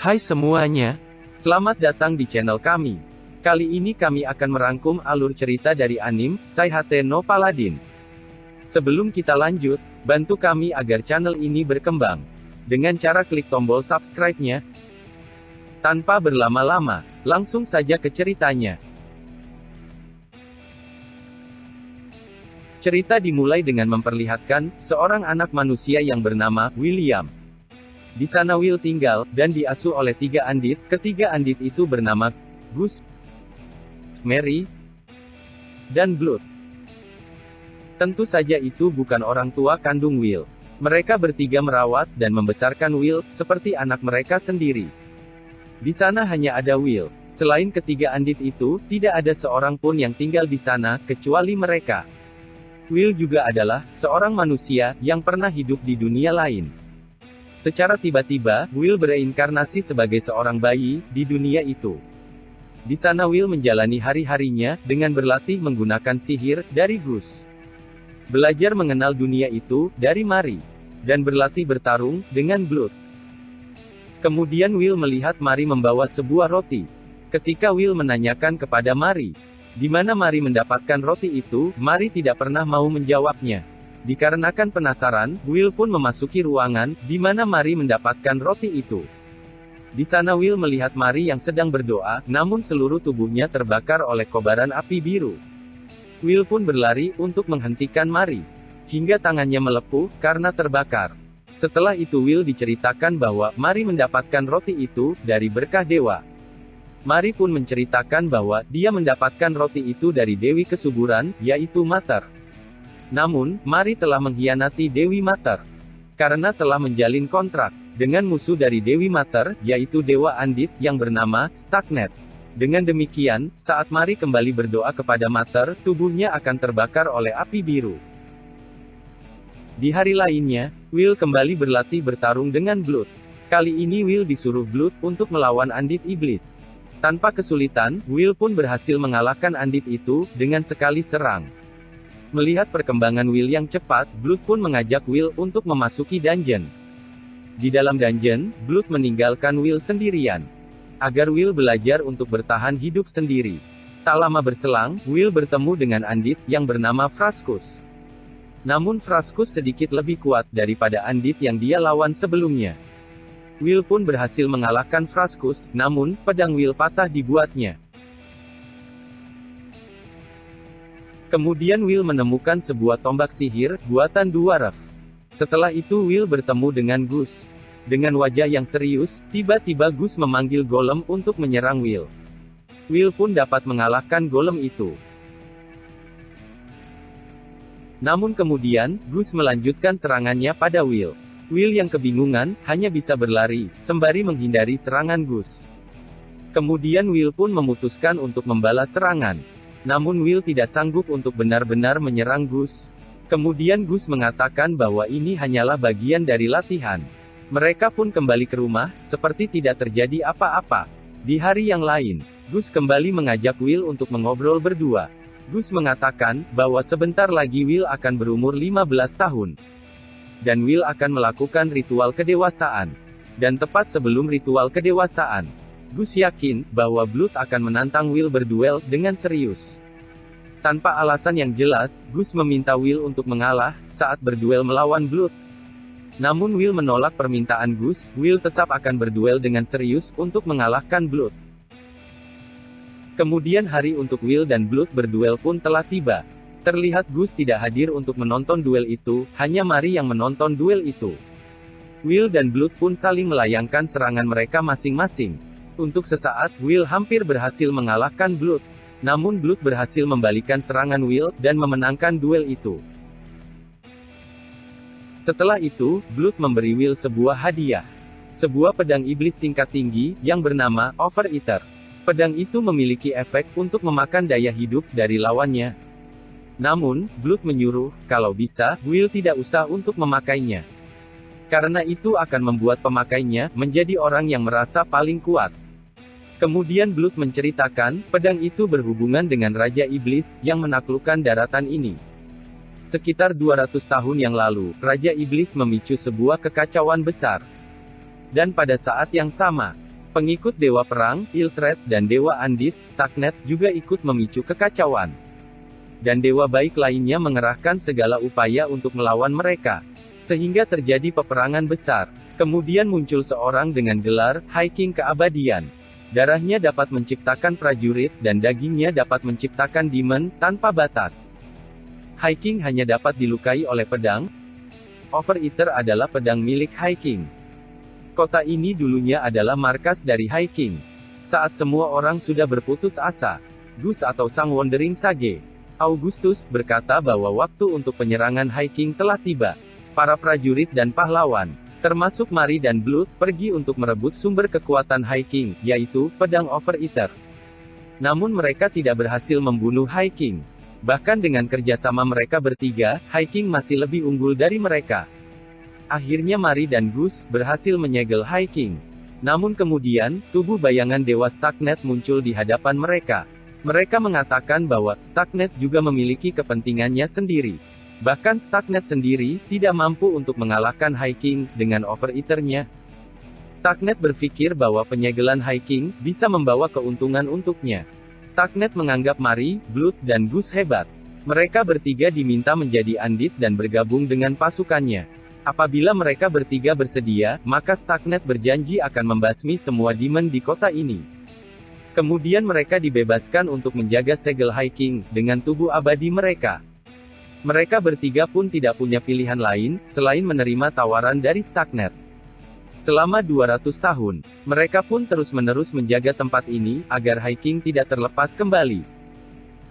Hai semuanya, selamat datang di channel kami. Kali ini kami akan merangkum alur cerita dari anime Saihate no Paladin. Sebelum kita lanjut, bantu kami agar channel ini berkembang dengan cara klik tombol subscribe-nya. Tanpa berlama-lama, langsung saja ke ceritanya. Cerita dimulai dengan memperlihatkan seorang anak manusia yang bernama William. Di sana Will tinggal, dan diasuh oleh 3 andit. Ketiga andit itu bernama Gus, Mary, dan Blood. Tentu saja itu bukan orang tua kandung Will. Mereka bertiga merawat dan membesarkan Will, seperti anak mereka sendiri. Di sana hanya ada Will. Selain ketiga andit itu, tidak ada seorang pun yang tinggal di sana, kecuali mereka. Will juga adalah seorang manusia yang pernah hidup di dunia lain. Secara tiba-tiba, Will bereinkarnasi sebagai seorang bayi di dunia itu. Di sana Will menjalani hari-harinya dengan berlatih menggunakan sihir dari Gus. Belajar mengenal dunia itu dari Mary, dan berlatih bertarung dengan Blood. Kemudian Will melihat Mary membawa sebuah roti. Ketika Will menanyakan kepada Mary, di mana Mary mendapatkan roti itu, Mary tidak pernah mau menjawabnya. Dikarenakan penasaran, Will pun memasuki ruangan di mana Mary mendapatkan roti itu. Di sana Will melihat Mary yang sedang berdoa, namun seluruh tubuhnya terbakar oleh kobaran api biru. Will pun berlari untuk menghentikan Mary, hingga tangannya melepuh karena terbakar. Setelah itu Will diceritakan bahwa Mary mendapatkan roti itu dari berkah dewa. Mary pun menceritakan bahwa dia mendapatkan roti itu dari Dewi Kesuburan, yaitu Mater. Namun, Mary telah mengkhianati Dewi Mater. Karena telah menjalin kontrak dengan musuh dari Dewi Mater, yaitu Dewa Andit, yang bernama Stagnet. Dengan demikian, saat Mary kembali berdoa kepada Mater, tubuhnya akan terbakar oleh api biru. Di hari lainnya, Will kembali berlatih bertarung dengan Blood. Kali ini Will disuruh Blood untuk melawan Andit Iblis. Tanpa kesulitan, Will pun berhasil mengalahkan Andit itu dengan sekali serang. Melihat perkembangan Will yang cepat, Blood pun mengajak Will untuk memasuki dungeon. Di dalam dungeon, Blood meninggalkan Will sendirian, agar Will belajar untuk bertahan hidup sendiri. Tak lama berselang, Will bertemu dengan Andit yang bernama Frascus. Namun Frascus sedikit lebih kuat daripada Andit yang dia lawan sebelumnya. Will pun berhasil mengalahkan Frascus, namun pedang Will patah dibuatnya. Kemudian Will menemukan sebuah tombak sihir, buatan dwarf. Setelah itu Will bertemu dengan Gus. Dengan wajah yang serius, tiba-tiba Gus memanggil golem untuk menyerang Will. Will pun dapat mengalahkan golem itu. Namun kemudian, Gus melanjutkan serangannya pada Will. Will yang kebingungan, hanya bisa berlari, sembari menghindari serangan Gus. Kemudian Will pun memutuskan untuk membalas serangan. Namun Will tidak sanggup untuk benar-benar menyerang Gus. Kemudian Gus mengatakan bahwa ini hanyalah bagian dari latihan. Mereka pun kembali ke rumah, seperti tidak terjadi apa-apa. Di hari yang lain, Gus kembali mengajak Will untuk mengobrol berdua. Gus mengatakan bahwa sebentar lagi Will akan berumur 15 tahun. Dan Will akan melakukan ritual kedewasaan. Dan tepat sebelum ritual kedewasaan, Gus yakin bahwa Blood akan menantang Will berduel dengan serius. Tanpa alasan yang jelas, Gus meminta Will untuk mengalah saat berduel melawan Blood. Namun Will menolak permintaan Gus. Will tetap akan berduel dengan serius untuk mengalahkan Blood. Kemudian hari untuk Will dan Blood berduel pun telah tiba. Terlihat Gus tidak hadir untuk menonton duel itu, hanya Mary yang menonton duel itu. Will dan Blood pun saling melayangkan serangan mereka masing-masing. Untuk sesaat, Will hampir berhasil mengalahkan Blood. Namun Blood berhasil membalikan serangan Will, dan memenangkan duel itu. Setelah itu, Blood memberi Will sebuah hadiah. Sebuah pedang iblis tingkat tinggi, yang bernama Overeater. Pedang itu memiliki efek untuk memakan daya hidup dari lawannya. Namun, Blood menyuruh, kalau bisa, Will tidak usah untuk memakainya. Karena itu akan membuat pemakainya menjadi orang yang merasa paling kuat. Kemudian Blood menceritakan, pedang itu berhubungan dengan Raja Iblis, yang menaklukkan daratan ini. Sekitar 200 tahun yang lalu, Raja Iblis memicu sebuah kekacauan besar. Dan pada saat yang sama, Pengikut Dewa Perang, Iltred, dan Dewa Andit, Starknet, juga ikut memicu kekacauan. Dan Dewa Baik lainnya mengerahkan segala upaya untuk melawan mereka. Sehingga terjadi peperangan besar. Kemudian muncul seorang dengan gelar, High King Keabadian. Darahnya dapat menciptakan prajurit, dan dagingnya dapat menciptakan demon, tanpa batas. High King hanya dapat dilukai oleh pedang. Overeater adalah pedang milik High King. Kota ini dulunya adalah markas dari High King. Saat semua orang sudah berputus asa, Gus atau Sang Wandering Sage, Augustus, berkata bahwa waktu untuk penyerangan High King telah tiba. Para prajurit dan pahlawan, termasuk Mari dan Blood, pergi untuk merebut sumber kekuatan High King, yaitu pedang Overeater. Namun mereka tidak berhasil membunuh High King. Bahkan dengan kerjasama mereka bertiga, High King masih lebih unggul dari mereka. Akhirnya Mari dan Gus berhasil menyegel High King. Namun kemudian, tubuh bayangan Dewa Starknet muncul di hadapan mereka. Mereka mengatakan bahwa Starknet juga memiliki kepentingannya sendiri. Bahkan Starknet sendiri tidak mampu untuk mengalahkan High King dengan Overeater-nya. Starknet berpikir bahwa penyegelan High King bisa membawa keuntungan untuknya. Starknet menganggap Mari, Blood, dan Gus hebat. Mereka bertiga diminta menjadi Andit dan bergabung dengan pasukannya. Apabila mereka bertiga bersedia, maka Starknet berjanji akan membasmi semua demon di kota ini. Kemudian mereka dibebaskan untuk menjaga segel High King, dengan tubuh abadi mereka. Mereka bertiga pun tidak punya pilihan lain, selain menerima tawaran dari Starknet. Selama 200 tahun, mereka pun terus-menerus menjaga tempat ini, agar High King tidak terlepas kembali.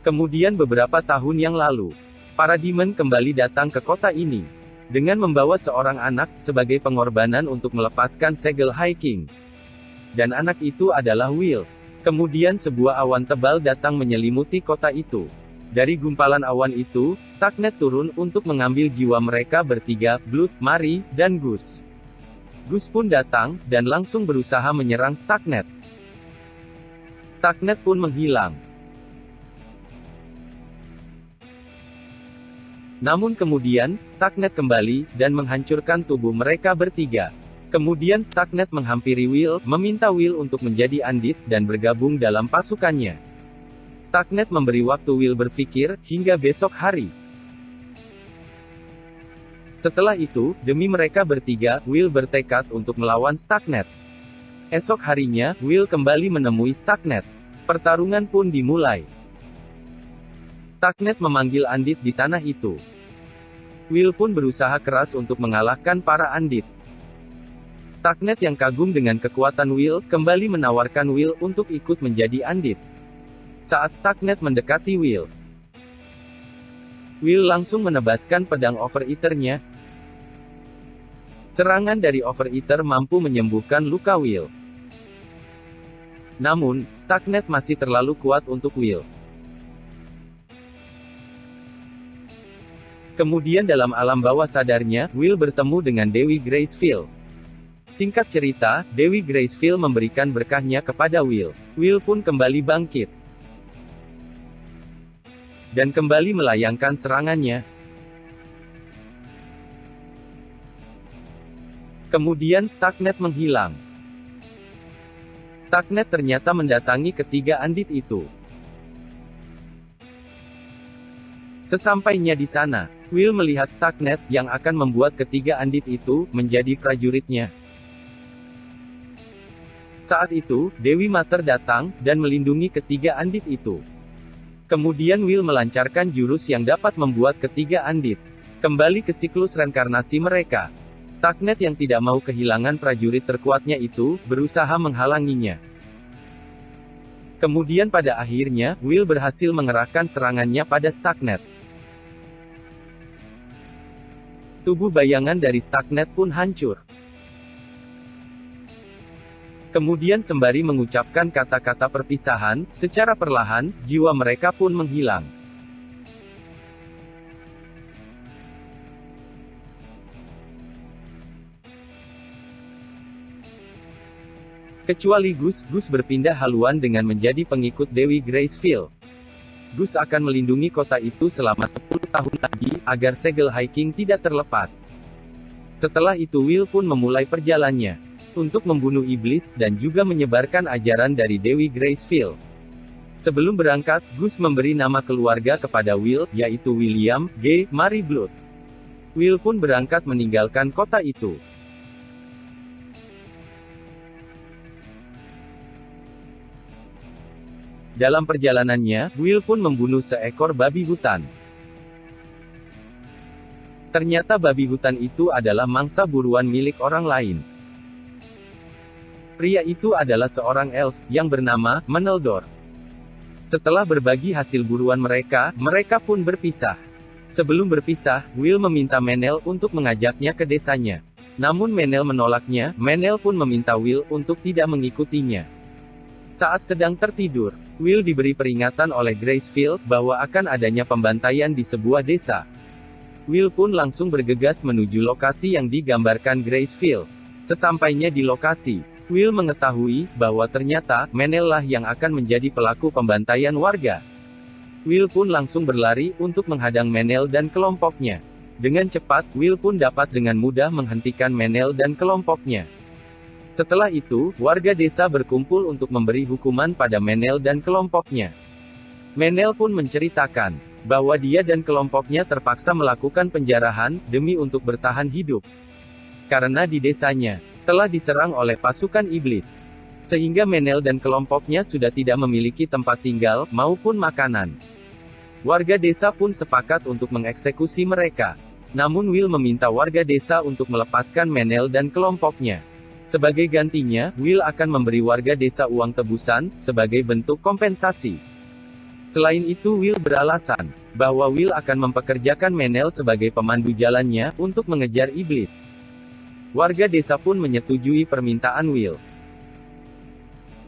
Kemudian beberapa tahun yang lalu, para demon kembali datang ke kota ini. Dengan membawa seorang anak, sebagai pengorbanan untuk melepaskan segel High King. Dan anak itu adalah Will. Kemudian sebuah awan tebal datang menyelimuti kota itu. Dari gumpalan awan itu, Starknet turun untuk mengambil jiwa mereka bertiga, Blood, Mari, dan Gus. Gus pun datang, dan langsung berusaha menyerang Starknet. Starknet pun menghilang. Namun kemudian, Starknet kembali, dan menghancurkan tubuh mereka bertiga. Kemudian Starknet menghampiri Will, meminta Will untuk menjadi Andit, dan bergabung dalam pasukannya. Starknet memberi waktu Will berpikir, hingga besok hari. Setelah itu, demi mereka bertiga, Will bertekad untuk melawan Starknet. Esok harinya, Will kembali menemui Starknet. Pertarungan pun dimulai. Starknet memanggil Andit di tanah itu. Will pun berusaha keras untuk mengalahkan para Andit. Starknet yang kagum dengan kekuatan Will, kembali menawarkan Will untuk ikut menjadi Andit. Saat Starknet mendekati Will, Will langsung menebaskan pedang Overeater-nya. Serangan dari Overeater mampu menyembuhkan luka Will. Namun, Starknet masih terlalu kuat untuk Will. Kemudian dalam alam bawah sadarnya, Will bertemu dengan Dewi Gracefield. Singkat cerita, Dewi Gracefield memberikan berkahnya kepada Will. Will pun kembali bangkit. Dan kembali melayangkan serangannya. Kemudian Starknet menghilang. Starknet ternyata mendatangi ketiga Andit itu. Sesampainya di sana, Will melihat Starknet, yang akan membuat ketiga Andit itu, menjadi prajuritnya. Saat itu, Dewi Mater datang, dan melindungi ketiga Andit itu. Kemudian Will melancarkan jurus yang dapat membuat ketiga Andit kembali ke siklus reinkarnasi mereka. Starknet yang tidak mau kehilangan prajurit terkuatnya itu, berusaha menghalanginya. Kemudian pada akhirnya, Will berhasil mengerahkan serangannya pada Starknet. Tubuh bayangan dari Starknet pun hancur. Kemudian sembari mengucapkan kata-kata perpisahan, secara perlahan, jiwa mereka pun menghilang. Kecuali Gus berpindah haluan dengan menjadi pengikut Dewi Gracefield. Gus akan melindungi kota itu selama 10 tahun lagi, agar segel High King tidak terlepas. Setelah itu Will pun memulai perjalanannya. untuk membunuh iblis, dan juga menyebarkan ajaran dari Dewi Gracefield. Sebelum berangkat, Gus memberi nama keluarga kepada Will, yaitu William G. Mary Blood. Will pun berangkat meninggalkan kota itu. Dalam perjalanannya, Will pun membunuh seekor babi hutan. Ternyata babi hutan itu adalah mangsa buruan milik orang lain. Pria itu adalah seorang elf, yang bernama Meneldor. Setelah berbagi hasil buruan mereka, mereka pun berpisah. Sebelum berpisah, Will meminta Menel untuk mengajaknya ke desanya. Namun Menel menolaknya. Menel pun meminta Will untuk tidak mengikutinya. Saat sedang tertidur, Will diberi peringatan oleh Gracefield bahwa akan adanya pembantaian di sebuah desa. Will pun langsung bergegas menuju lokasi yang digambarkan Gracefield. Sesampainya di lokasi, Will mengetahui bahwa ternyata Menel lah yang akan menjadi pelaku pembantaian warga. Will pun langsung berlari untuk menghadang Menel dan kelompoknya. Dengan cepat, Will pun dapat dengan mudah menghentikan Menel dan kelompoknya. Setelah itu, warga desa berkumpul untuk memberi hukuman pada Menel dan kelompoknya. Menel pun menceritakan bahwa dia dan kelompoknya terpaksa melakukan penjarahan demi untuk bertahan hidup. Karena di desanya telah diserang oleh pasukan iblis, sehingga Menel dan kelompoknya sudah tidak memiliki tempat tinggal maupun makanan. Warga desa pun sepakat untuk mengeksekusi mereka. Namun Will meminta warga desa untuk melepaskan Menel dan kelompoknya. Sebagai gantinya, Will akan memberi warga desa uang tebusan, sebagai bentuk kompensasi. Selain itu Will beralasan bahwa Will akan mempekerjakan Menel sebagai pemandu jalannya, untuk mengejar iblis. Warga desa pun menyetujui permintaan Will.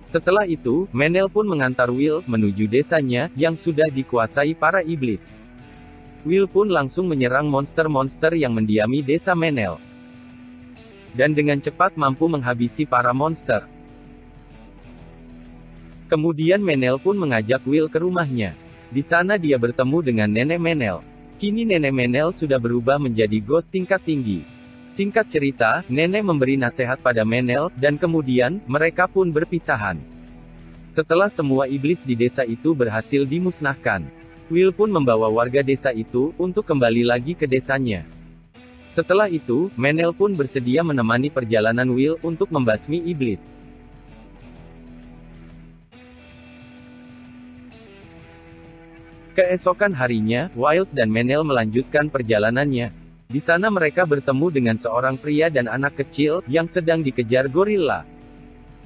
Setelah itu, Menel pun mengantar Will menuju desanya, yang sudah dikuasai para iblis. Will pun langsung menyerang monster-monster yang mendiami desa Menel. Dan dengan cepat mampu menghabisi para monster. Kemudian Menel pun mengajak Will ke rumahnya. Di sana dia bertemu dengan nenek Menel. Kini nenek Menel sudah berubah menjadi ghost tingkat tinggi. Singkat cerita, nenek memberi nasihat pada Menel, dan kemudian, mereka pun berpisahan. Setelah semua iblis di desa itu berhasil dimusnahkan, Will pun membawa warga desa itu, untuk kembali lagi ke desanya. Setelah itu, Menel pun bersedia menemani perjalanan Will untuk membasmi iblis. Keesokan harinya, Wild dan Menel melanjutkan perjalanannya. Di sana mereka bertemu dengan seorang pria dan anak kecil, yang sedang dikejar gorila.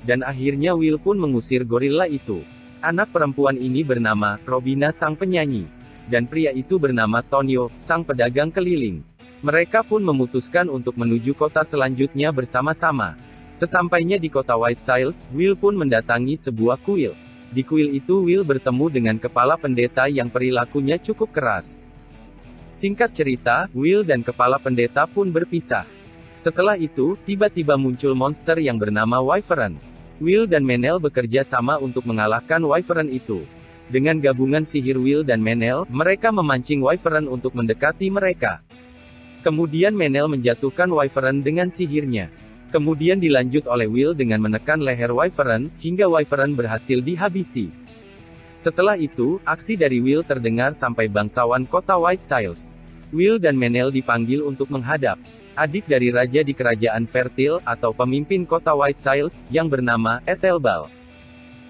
Dan akhirnya Will pun mengusir gorila itu. Anak perempuan ini bernama Robina sang penyanyi. Dan pria itu bernama Tonio, sang pedagang keliling. Mereka pun memutuskan untuk menuju kota selanjutnya bersama-sama. Sesampainya di kota White Sails, Will pun mendatangi sebuah kuil. Di kuil itu Will bertemu dengan kepala pendeta yang perilakunya cukup keras. Singkat cerita, Will dan kepala pendeta pun berpisah. Setelah itu, tiba-tiba muncul monster yang bernama Wyvern. Will dan Menel bekerja sama untuk mengalahkan Wyvern itu. Dengan gabungan sihir Will dan Menel, mereka memancing Wyvern untuk mendekati mereka. Kemudian Menel menjatuhkan Wyvern dengan sihirnya. Kemudian dilanjut oleh Will dengan menekan leher Wyvern, hingga Wyvern berhasil dihabisi. Setelah itu, aksi dari Will terdengar sampai bangsawan kota White Sails. Will dan Menel dipanggil untuk menghadap adik dari raja di kerajaan Fertile, atau pemimpin kota White Sails, yang bernama Ethelbal.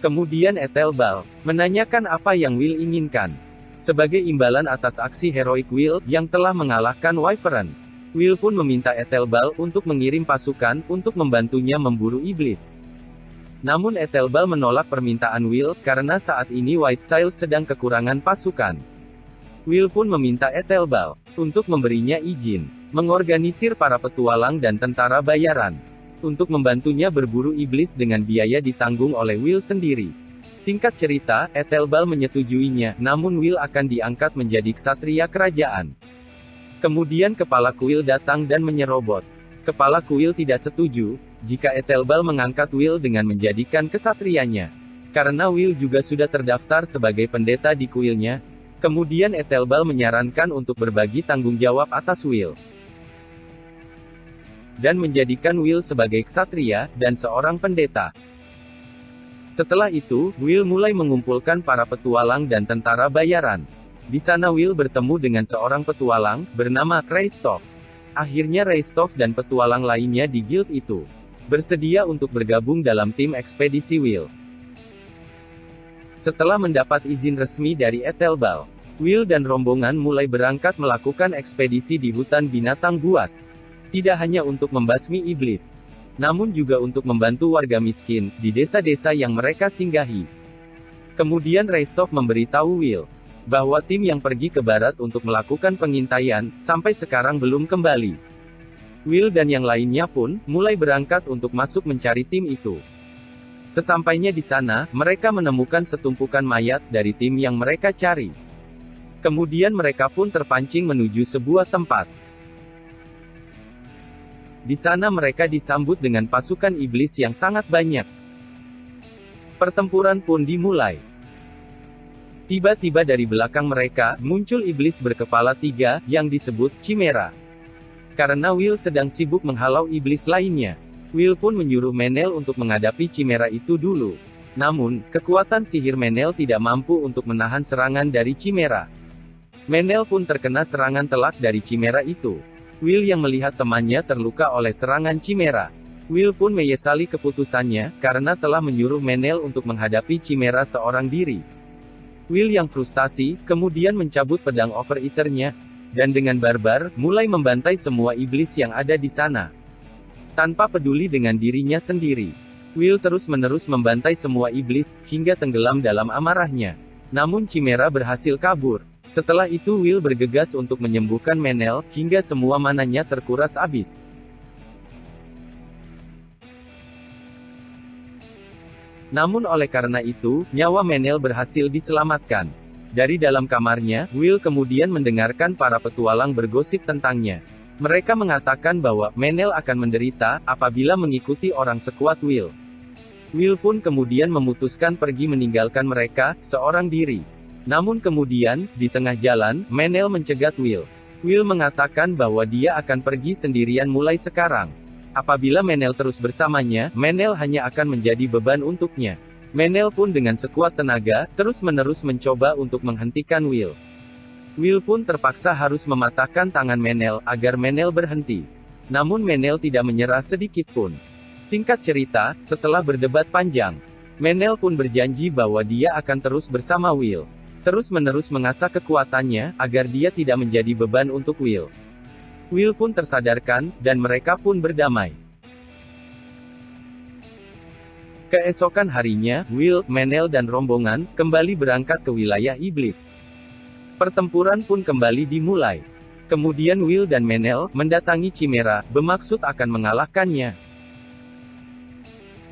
Kemudian Ethelbal menanyakan apa yang Will inginkan. Sebagai imbalan atas aksi heroik Will, yang telah mengalahkan Wyvern, Will pun meminta Ethelbal untuk mengirim pasukan, untuk membantunya memburu iblis. Namun Ethelbal menolak permintaan Will, karena saat ini White Sails sedang kekurangan pasukan. Will pun meminta Ethelbal untuk memberinya izin mengorganisir para petualang dan tentara bayaran, untuk membantunya berburu iblis dengan biaya ditanggung oleh Will sendiri. Singkat cerita, Ethelbal menyetujuinya, namun Will akan diangkat menjadi ksatria kerajaan. Kemudian kepala kuil datang dan menyerobot. Kepala kuil tidak setuju, jika Ethelbal mengangkat Will dengan menjadikan kesatrianya. Karena Will juga sudah terdaftar sebagai pendeta di kuilnya. Kemudian Ethelbal menyarankan untuk berbagi tanggung jawab atas Will. dan menjadikan Will sebagai ksatria, dan seorang pendeta. Setelah itu, Will mulai mengumpulkan para petualang dan tentara bayaran. Di sana Will bertemu dengan seorang petualang, bernama Rystov. Akhirnya Rystov dan petualang lainnya di guild itu bersedia untuk bergabung dalam tim ekspedisi Will. Setelah mendapat izin resmi dari Ethelbal, Will dan rombongan mulai berangkat melakukan ekspedisi di hutan binatang buas. Tidak hanya untuk membasmi iblis, namun juga untuk membantu warga miskin di desa-desa yang mereka singgahi. Kemudian Rystov memberitahu Will bahwa tim yang pergi ke barat untuk melakukan pengintaian sampai sekarang belum kembali. Will dan yang lainnya pun mulai berangkat untuk masuk mencari tim itu. Sesampainya di sana, mereka menemukan setumpukan mayat dari tim yang mereka cari. Kemudian mereka pun terpancing menuju sebuah tempat. Di sana mereka disambut dengan pasukan iblis yang sangat banyak. Pertempuran pun dimulai. Tiba-tiba dari belakang mereka, muncul iblis berkepala 3, yang disebut Chimera. Karena Will sedang sibuk menghalau iblis lainnya, Will pun menyuruh Menel untuk menghadapi Chimera itu dulu. Namun, kekuatan sihir Menel tidak mampu untuk menahan serangan dari Chimera. Menel pun terkena serangan telak dari Chimera itu. Will yang melihat temannya terluka oleh serangan Chimera. Will pun menyesali keputusannya, karena telah menyuruh Menel untuk menghadapi Chimera seorang diri. Will yang frustasi, kemudian mencabut pedang Overeater-nya, dan dengan barbar, mulai membantai semua iblis yang ada di sana. Tanpa peduli dengan dirinya sendiri, Will terus-menerus membantai semua iblis, hingga tenggelam dalam amarahnya. Namun Chimera berhasil kabur. Setelah itu Will bergegas untuk menyembuhkan Menel, hingga semua mananya terkuras habis. Namun oleh karena itu, nyawa Menel berhasil diselamatkan. Dari dalam kamarnya, Will kemudian mendengarkan para petualang bergosip tentangnya. Mereka mengatakan bahwa Menel akan menderita apabila mengikuti orang sekuat Will. Will pun kemudian memutuskan pergi meninggalkan mereka, seorang diri. Namun kemudian, di tengah jalan, Menel mencegat Will. Will mengatakan bahwa dia akan pergi sendirian mulai sekarang. Apabila Menel terus bersamanya, Menel hanya akan menjadi beban untuknya. Menel pun dengan sekuat tenaga, terus-menerus mencoba untuk menghentikan Will. Will pun terpaksa harus mematahkan tangan Menel, agar Menel berhenti. Namun Menel tidak menyerah sedikit pun. Singkat cerita, setelah berdebat panjang, Menel pun berjanji bahwa dia akan terus bersama Will. Terus-menerus mengasah kekuatannya, agar dia tidak menjadi beban untuk Will. Will pun tersadarkan, dan mereka pun berdamai. Keesokan harinya, Will, Menel dan rombongan, kembali berangkat ke wilayah iblis. Pertempuran pun kembali dimulai. Kemudian Will dan Menel, mendatangi Chimera, bermaksud akan mengalahkannya.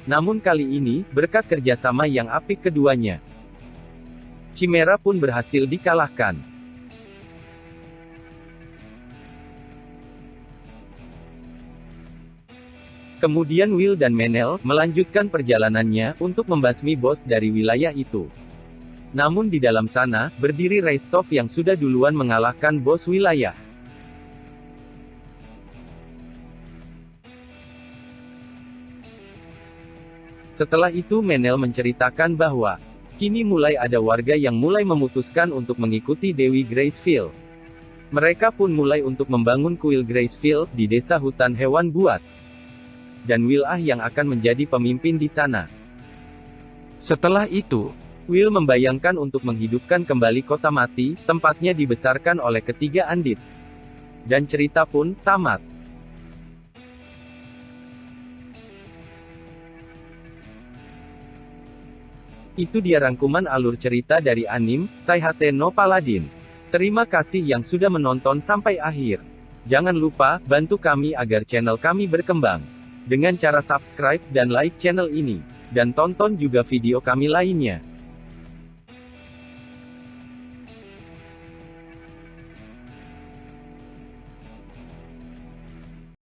Namun kali ini, berkat kerjasama yang apik keduanya, Chimera pun berhasil dikalahkan. Kemudian Will dan Menel melanjutkan perjalanannya untuk membasmi bos dari wilayah itu. Namun di dalam sana, berdiri Rystov yang sudah duluan mengalahkan bos wilayah. Setelah itu Menel menceritakan bahwa kini mulai ada warga yang mulai memutuskan untuk mengikuti Dewi Gracefield. Mereka pun mulai untuk membangun kuil Gracefield di desa hutan hewan buas. Dan Will yang akan menjadi pemimpin di sana. Setelah itu, Will membayangkan untuk menghidupkan kembali kota mati, tempatnya dibesarkan oleh ketiga Andit. Dan cerita pun tamat. Itu dia rangkuman alur cerita dari anime, Saihate no Paladin. Terima kasih yang sudah menonton sampai akhir. Jangan lupa, bantu kami agar channel kami berkembang. Dengan cara subscribe dan like channel ini. Dan tonton juga video kami lainnya.